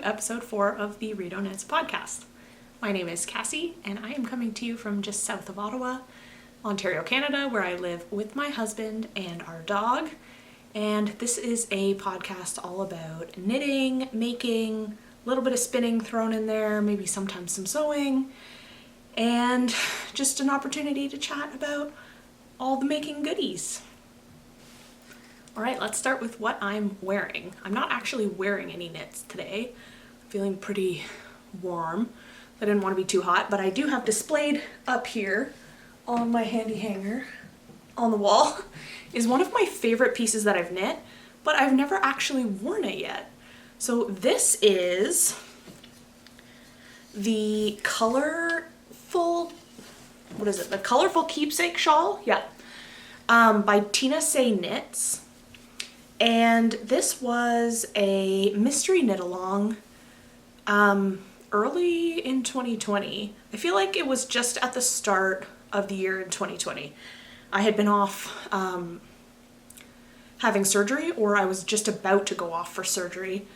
to episode 4 of the Rideau podcast. My name is Cassie, and I am coming to you from just south of Ottawa, Ontario, Canada, where I live with my husband and our dog. And this is a podcast all about knitting, making, a little bit of spinning thrown in there, maybe sometimes some sewing, and just an opportunity to chat about all the making goodies. All right, let's start with what I'm wearing. I'm not actually wearing any knits today. I'm feeling pretty warm. I didn't want to be too hot, but I do have displayed up here on my handy hanger on the wall is one of my favorite pieces that I've knit, but I've never actually worn it yet. So this is the colorful, the colorful Keepsake shawl? Yeah. By Tina Say Knits. And this was a mystery knit along early in 2020. I feel like it was just at the start of the year in 2020. I had been off having surgery, or I was just about to go off for surgery.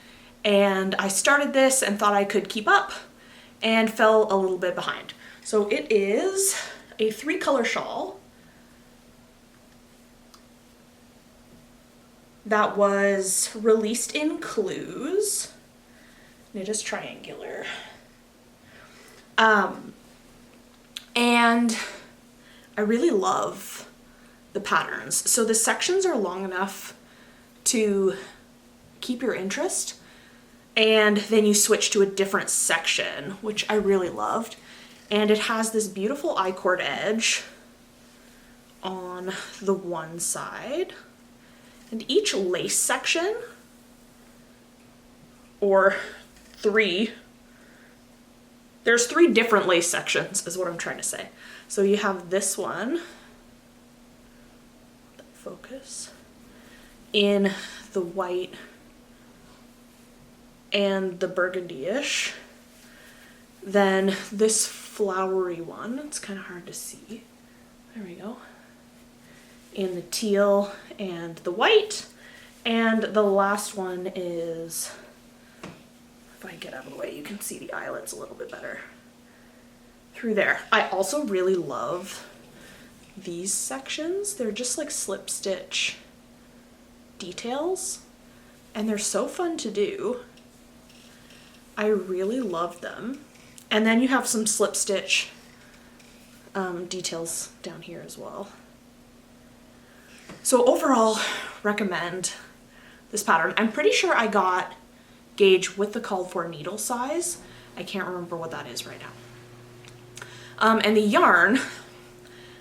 And I started this and thought I could keep up and fell a little bit behind. So it is a 3-color shawl that was released in Clues. It is triangular. And I really love the patterns. So the sections are long enough to keep your interest, and then you switch to a different section, which I really loved. And it has this beautiful I-cord edge on the one side. And each lace section, or there's 3 different lace sections is what I'm trying to say. So you have this one, focus, in the white and the burgundy-ish. Then this flowery one, it's kind of hard to see. There we go. In the teal and the white. And the last one is, if I get out of the way, you can see the eyelets a little bit better through there. I also really love these sections. They're just like slip stitch details, and they're so fun to do. I really love them. And then you have some slip stitch details down here as well. So overall, recommend this pattern. I'm pretty sure I got gauge with the called for needle size. I can't remember what that is right now. And the yarn,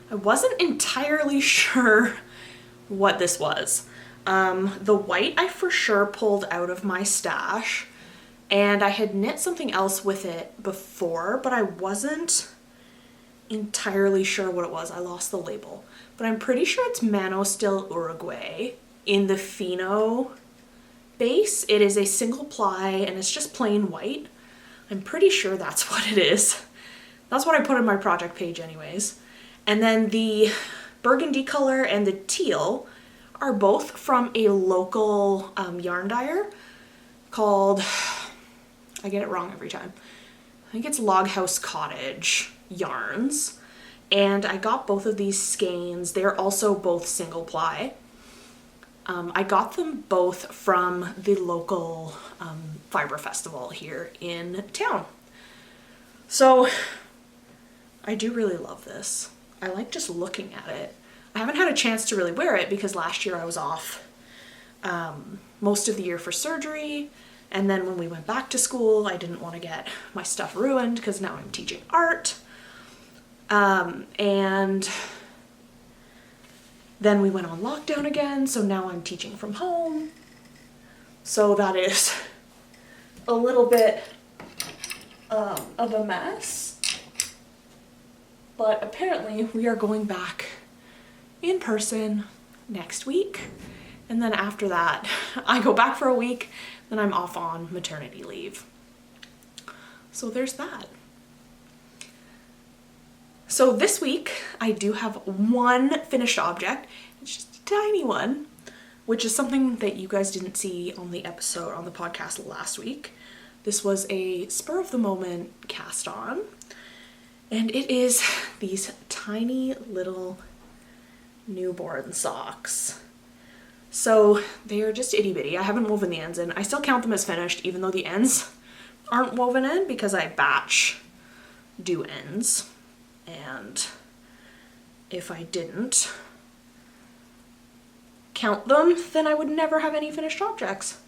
I wasn't entirely sure what this was. The white I for sure pulled out of my stash, and I had knit something else with it before, but I wasn't entirely sure what it was. I lost the label, but I'm pretty sure it's Mano Still Uruguay in the Fino base. It is a single ply and it's just plain white. I'm pretty sure that's what it is. That's what I put in my project page anyways. And then the burgundy color and the teal are both from a local yarn dyer called, I get it wrong every time, I think it's Log House Cottage Yarns. And I got both of these skeins. They're also both single ply. I got them both from the local fiber festival here in town. So I do really love this. I like just looking at it. I haven't had a chance to really wear it because last year I was off most of the year for surgery. And then when we went back to school, I didn't want to get my stuff ruined because now I'm teaching art. And then we went on lockdown again, so now I'm teaching from home. So that is a little bit of a mess. But apparently we are going back in person next week. And then after that, I go back for a week, then I'm off on maternity leave. So there's that. So this week, I do have one finished object. It's just a tiny one, which is something that you guys didn't see on the episode, on the podcast last week. This was a spur of the moment cast on, and it is these tiny little newborn socks. So they are just itty bitty. I haven't woven the ends in. I still count them as finished even though the ends aren't woven in because I batch do ends, and if I didn't count them, then I would never have any finished objects.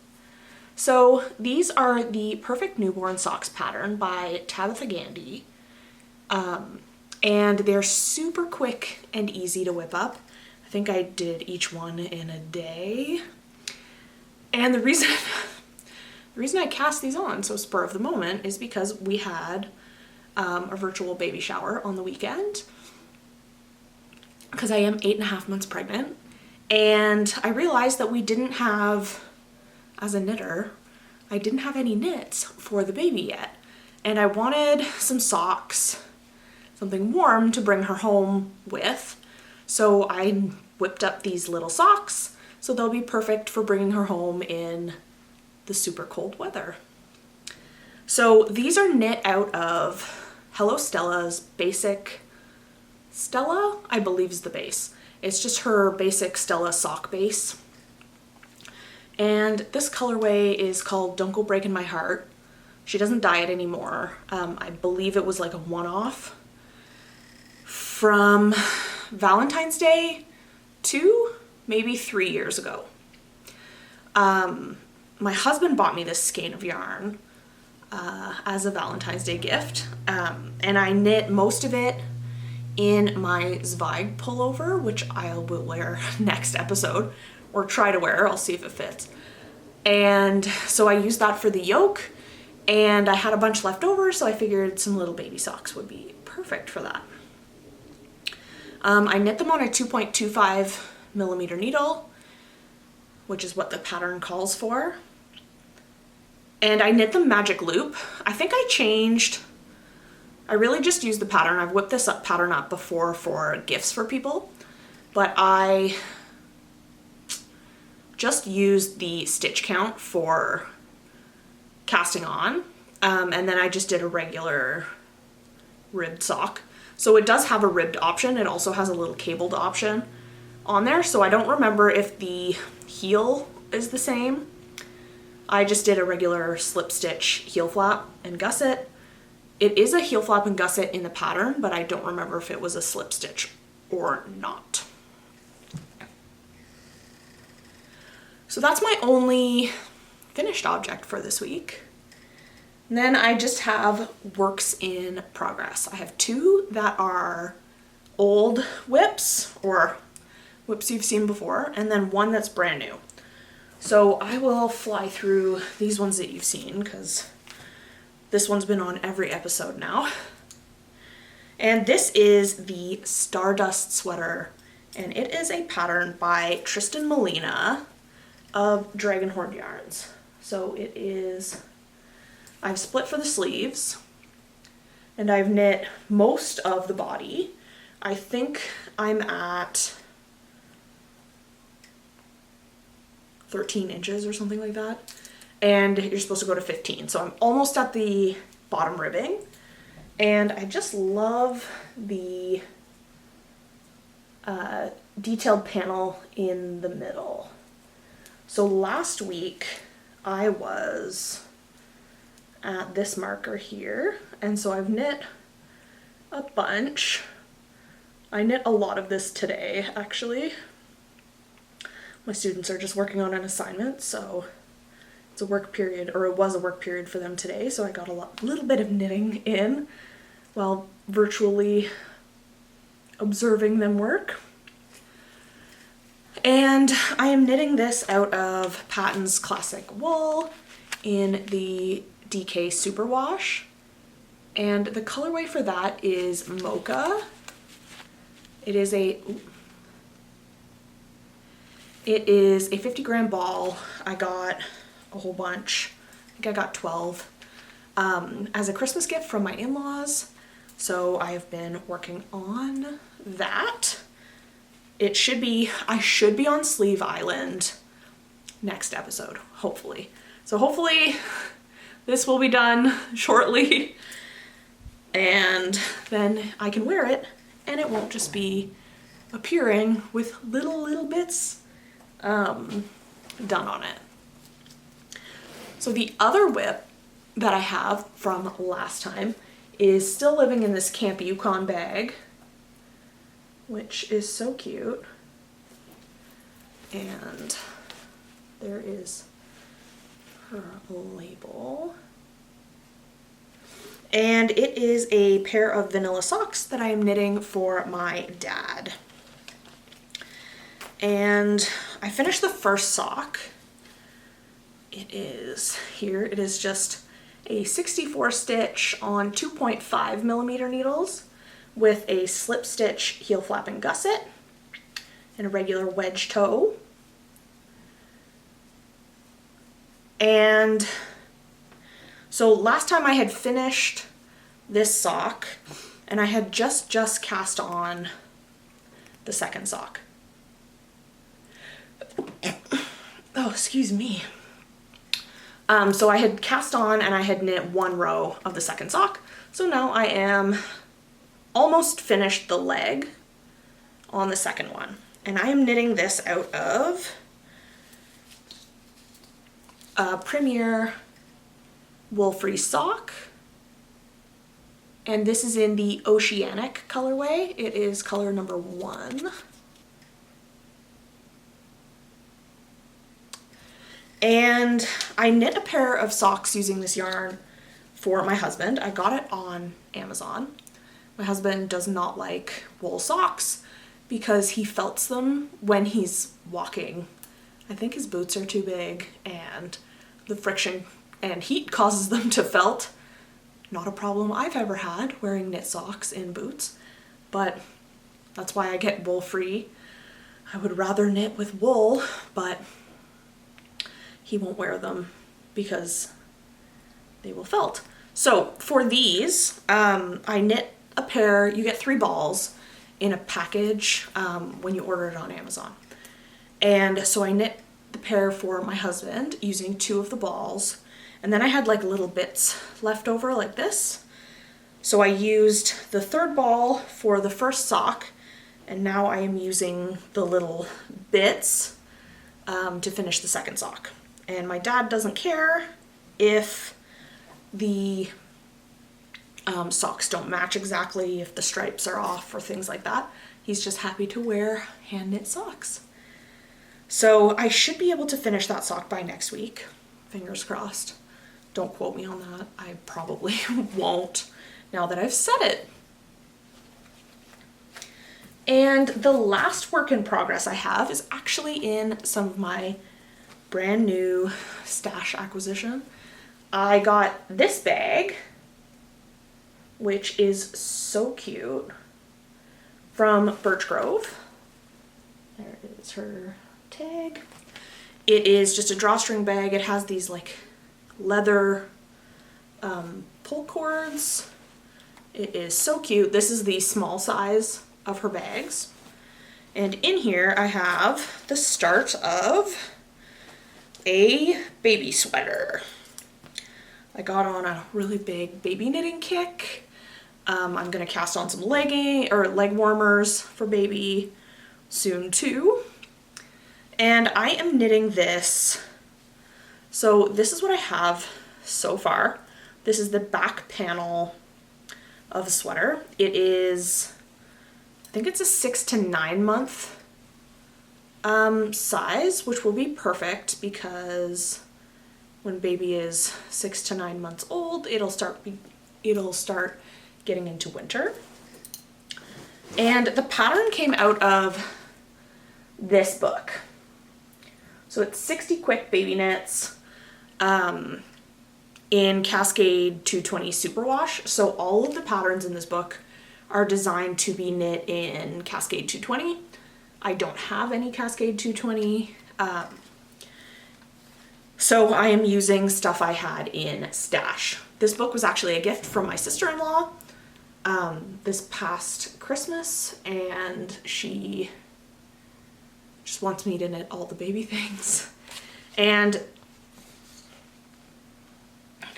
So these are the Perfect Newborn Socks pattern by Tabitha Gandy. And they're super quick and easy to whip up. I think I did each one in a day. And the reason I cast these on so spur of the moment is because we had a virtual baby shower on the weekend, because I am 8.5 months pregnant, and I realized that we didn't have, as a knitter, I didn't have any knits for the baby yet, and I wanted some socks, something warm to bring her home with, so I whipped up these little socks so they'll be perfect for bringing her home in the super cold weather. So these are knit out of Hello Stella's basic, Stella I believe is the base. It's just her basic Stella sock base. And this colorway is called Don't Go Breaking My Heart. She doesn't dye it anymore. I believe it was like a one-off from Valentine's Day 2, maybe 3 years ago. My husband bought me this skein of yarn as a Valentine's Day gift, and I knit most of it in my Zweig pullover, which I will wear next episode, or try to wear. I'll see if it fits. And so I used that for the yoke, and I had a bunch left over, so I figured some little baby socks would be perfect for that. I knit them on a 2.25 millimeter needle, which is what the pattern calls for. And I knit them magic loop. I think I really just used the pattern. I've whipped this pattern up before for gifts for people, but I just used the stitch count for casting on, and then I just did a regular ribbed sock. So it does have a ribbed option. It also has a little cabled option on there, so I don't remember if the heel is the same. I just did a regular slip stitch heel flap and gusset. It is a heel flap and gusset in the pattern, but I don't remember if it was a slip stitch or not. So that's my only finished object for this week. And then I just have works in progress. I have 2 that are old whips, or whips you've seen before, and then 1 that's brand new. So I will fly through these ones that you've seen, because this one's been on every episode now. And this is the Stardust Sweater, and it is a pattern by Tristan Molina of Dragonhorn Yarns. So it is, I've split for the sleeves, and I've knit most of the body. I think I'm at 13 inches or something like that, and you're supposed to go to 15, so I'm almost at the bottom ribbing, and I just love the detailed panel in the middle. So last week I was at this marker here, and so I've knit a bunch. I knit a lot of this today, actually. My students are just working on an assignment, so it's a work period, or it was a work period for them today, so I got a little bit of knitting in while virtually observing them work. And I am knitting this out of Patton's Classic Wool in the DK Superwash, and the colorway for that is Mocha. It is a 50 gram ball. I got a whole bunch. I think I got 12 as a Christmas gift from my in-laws. So I've been working on that. I should be on Sleeve Island next episode, hopefully. So hopefully this will be done shortly, and then I can wear it and it won't just be appearing with little bits done on it. So the other whip that I have from last time is still living in this Camp Yukon bag, which is so cute. And there is her label. And it is a pair of vanilla socks that I am knitting for my dad. And I finished the first sock. It is here. It is just a 64 stitch on 2.5 millimeter needles with a slip stitch heel flap and gusset and a regular wedge toe. And so last time I had finished this sock and I had just cast on the second sock. Oh, excuse me. So I had cast on and I had knit one row of the second sock. So now I am almost finished the leg on the second one. And I am knitting this out of a Premier wool-free sock. And this is in the Oceanic colorway. It is color number 1. And I knit a pair of socks using this yarn for my husband. I got it on Amazon. My husband does not like wool socks because he felts them when he's walking. I think his boots are too big and the friction and heat causes them to felt. Not a problem I've ever had wearing knit socks in boots, but that's why I get wool free. I would rather knit with wool, but he won't wear them because they will felt. So for these, I knit a pair. You get 3 balls in a package when you order it on Amazon. And so I knit the pair for my husband using 2 of the balls. And then I had like little bits left over like this. So I used the 3rd ball for the first sock, and now I am using the little bits to finish the second sock. And my dad doesn't care if the socks don't match exactly, if the stripes are off or things like that. He's just happy to wear hand knit socks. So I should be able to finish that sock by next week. Fingers crossed. Don't quote me on that. I probably won't now that I've said it. And the last work in progress I have is actually in some of my brand new stash acquisition. I got this bag, which is so cute, from Birch Grove. There is her tag. It is just a drawstring bag. It has these like leather pull cords. It is so cute. This is the small size of her bags. And in here I have the start of a baby sweater. I got on a really big baby knitting kick. I'm gonna cast on some leg warmers for baby soon too. And I am knitting this. So this is what I have so far. This is the back panel of the sweater. It is, I think it's a 6 to 9 month size, which will be perfect because when baby is 6 to 9 months old, it'll start getting into winter. And the pattern came out of this book. So it's 60 quick baby knits in Cascade 220 Superwash. So all of the patterns in this book are designed to be knit in Cascade 220. I don't have any Cascade 220, so I am using stuff I had in stash. This book was actually a gift from my sister-in-law this past Christmas, and she just wants me to knit all the baby things. And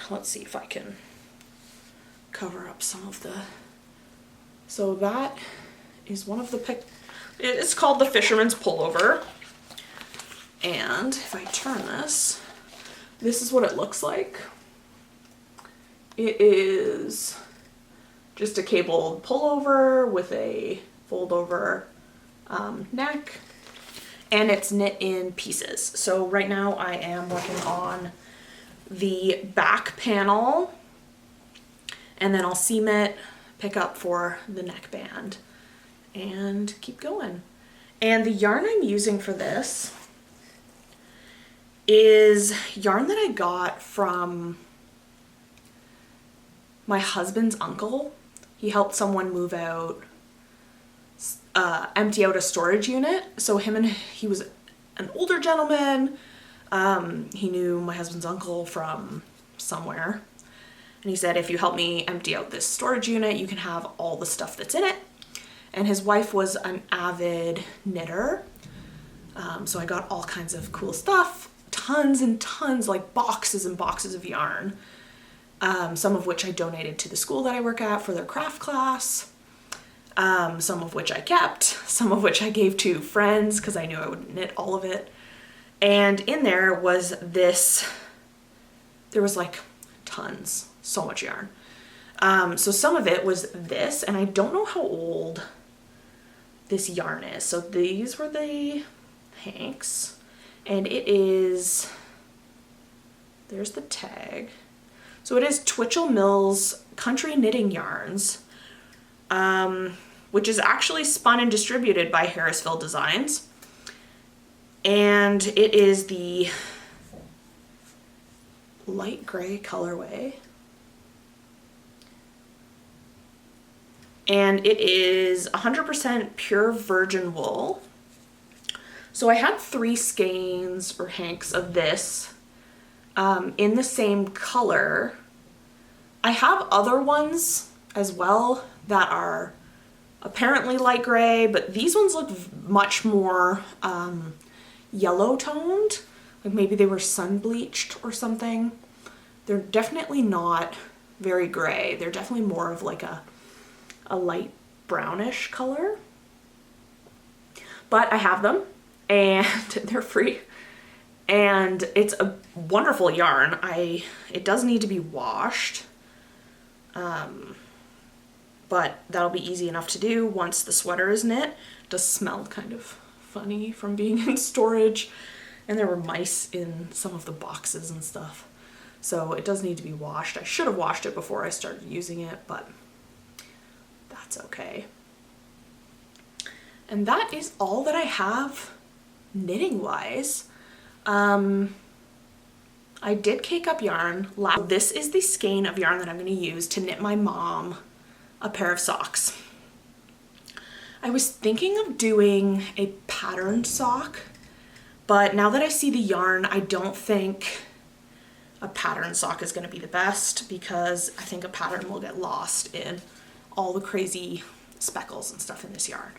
let's see if I can cover up some of the, so that is one of the it's called the Fisherman's Pullover. And if I turn this, this is what it looks like. It is just a cabled pullover with a fold over neck, and it's knit in pieces. So right now I am working on the back panel, and then I'll seam it, pick up for the neckband, and keep going. And the yarn I'm using for this is yarn that I got from my husband's uncle. He helped someone move out, empty out a storage unit. So he was an older gentleman. He knew my husband's uncle from somewhere. And he said, if you help me empty out this storage unit, you can have all the stuff that's in it. And his wife was an avid knitter. So I got all kinds of cool stuff, tons and tons, like boxes and boxes of yarn. Some of which I donated to the school that I work at for their craft class. Some of which I kept, some of which I gave to friends because I knew I wouldn't knit all of it. And in there was this, there was like tons, so much yarn. So some of it was this, and I don't know how old this yarn is. So these were the hanks, and it is, there's the tag. So it is Twitchell Mills Country Knitting Yarns, which is actually spun and distributed by Harrisville Designs. And it is the light gray colorway. And it is 100% pure virgin wool. So I had 3 skeins or hanks of this in the same color. I have other ones as well that are apparently light gray, but these ones look much more yellow toned, like maybe they were sun bleached or something. They're definitely not very gray. They're definitely more of like a light brownish color, but I have them and they're free, and it's a wonderful yarn. It does need to be washed, but that'll be easy enough to do once the sweater is knit. It does smell kind of funny from being in storage, and there were mice in some of the boxes and stuff, so it does need to be washed. I should have washed it before I started using it, but that's okay. And that is all that I have knitting wise. I did cake up yarn. This is the skein of yarn that I'm going to use to knit my mom a pair of socks. I was thinking of doing a patterned sock, but now that I see the yarn, I don't think a patterned sock is going to be the best, because I think a pattern will get lost in all the crazy speckles and stuff in this yarn.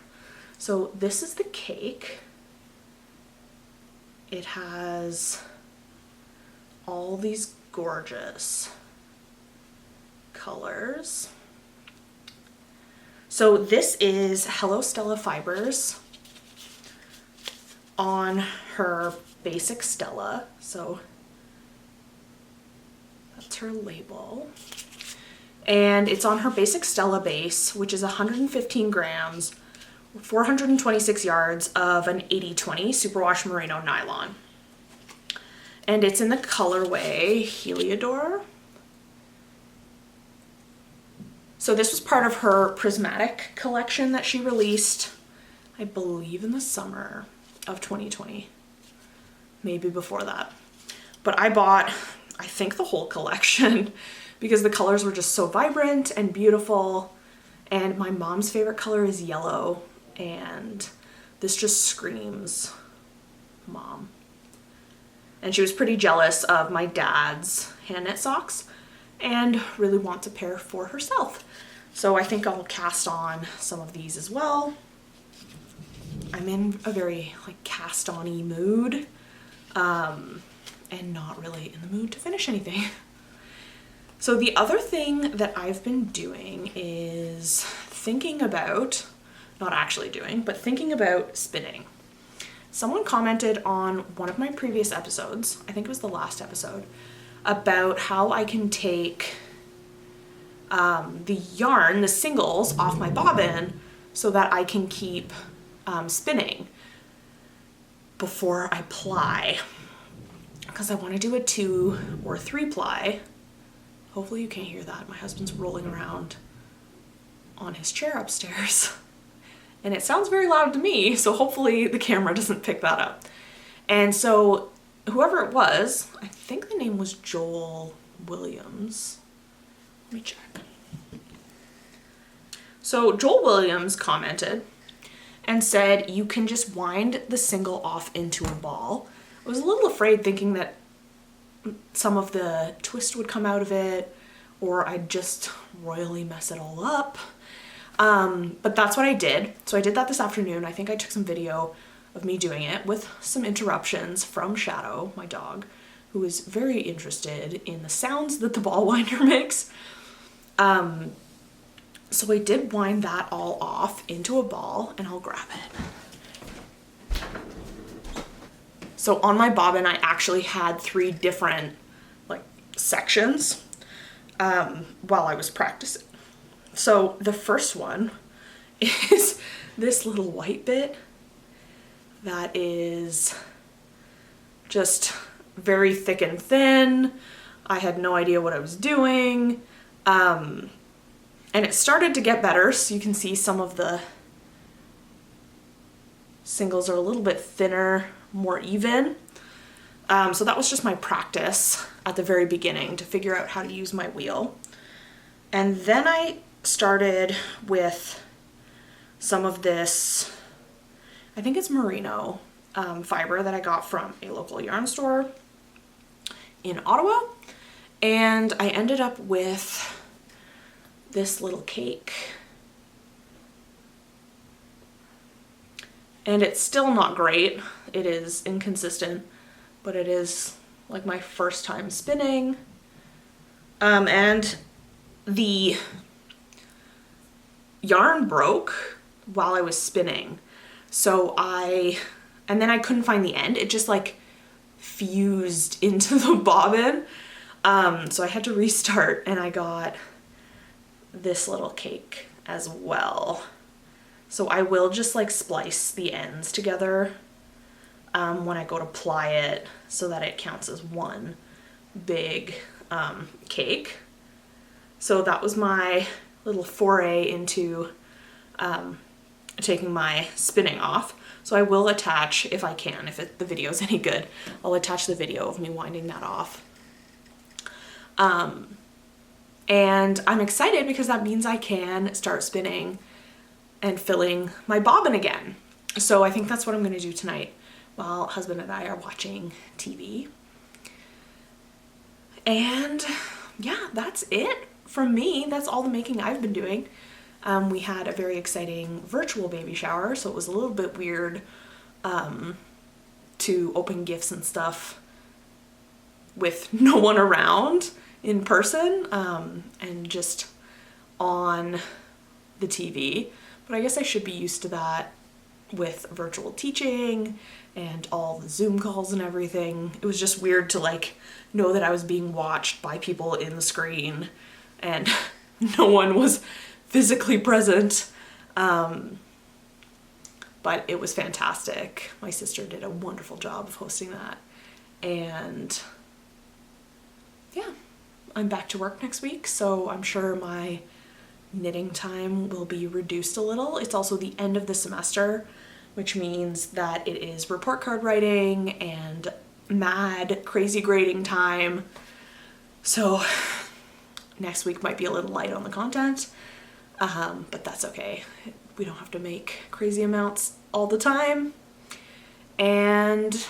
So this is the cake. It has all these gorgeous colors. So this is Hello Stella Fibers on her basic Stella. So that's her label. And it's on her basic Stella base, which is 115 grams, 426 yards of an 80/20 superwash merino nylon. And it's in the colorway Heliodor. So this was part of her prismatic collection that she released, I believe in the summer of 2020, maybe before that. But I bought, I think, the whole collection because the colors were just so vibrant and beautiful, and my mom's favorite color is yellow, and this just screams mom. And she was pretty jealous of my dad's hand knit socks and really wants a pair for herself. So I think I'll cast on some of these as well. I'm in a very like cast on-y mood, and not really in the mood to finish anything. So the other thing that I've been doing is thinking about, not actually doing, but thinking about spinning. Someone commented on one of my previous episodes, I think it was the last episode, about how I can take the yarn, the singles, off my bobbin so that I can keep spinning before I ply, because I want to do a 2 or 3 ply. Hopefully you can't hear that. My husband's rolling around on his chair upstairs and it sounds very loud to me, so hopefully the camera doesn't pick that up. And so whoever it was, I think the name was Joel Williams. Let me check. So Joel Williams commented and said you can just wind the single off into a ball. I was a little afraid, thinking that some of the twist would come out of it or I'd just royally mess it all up. But that's what I did. So I did that this afternoon. I think I took some video of me doing it with some interruptions from Shadow, my dog, who is very interested in the sounds that the ball winder makes. So I did wind that all off into a ball, and I'll grab it. So on my bobbin, I actually had 3 different sections while I was practicing. So the first one is this little white bit that is just very thick and thin. I had no idea what I was doing. And it started to get better, so you can see some of the singles are a little bit thinner, more even. So that was just my practice at the very beginning to figure out how to use my wheel. And then I started with some of this, I think it's merino fiber that I got from a local yarn store in Ottawa. And I ended up with this little cake. And it's still not great. It is inconsistent, but it is like my first time spinning. And the yarn broke while I was spinning. So and then I couldn't find the end. It just fused into the bobbin. So I had to restart, and I got this little cake as well. So I will just splice the ends together when I go to ply it so that it counts as one big cake. So that was my little foray into taking my spinning off. So I will attach, if I can, if the video is any good, I'll attach the video of me winding that off. And I'm excited because that means I can start spinning and filling my bobbin again. So I think that's what I'm going to do tonight while husband and I are watching TV. And yeah, that's it from me. That's all the making I've been doing. We had a very exciting virtual baby shower, so it was a little bit weird to open gifts and stuff with no one around in person and just on the TV. But I guess I should be used to that with virtual teaching and all the Zoom calls and everything. It was just weird to know that I was being watched by people in the screen and no one was physically present. But it was fantastic. My sister did a wonderful job of hosting that. And yeah, I'm back to work next week, so I'm sure my knitting time will be reduced a little. It's also the end of the semester, which means that it is report card writing and mad crazy grading time. So next week might be a little light on the content, but that's okay. We don't have to make crazy amounts all the time. And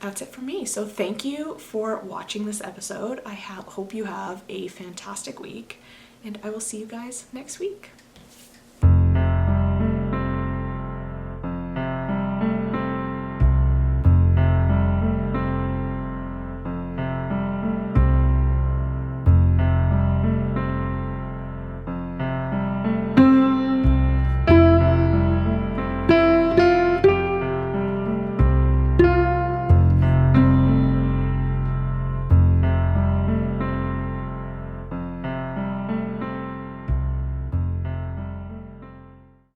that's it for me. So thank you for watching this episode. I hope you have a fantastic week, and I will see you guys next week.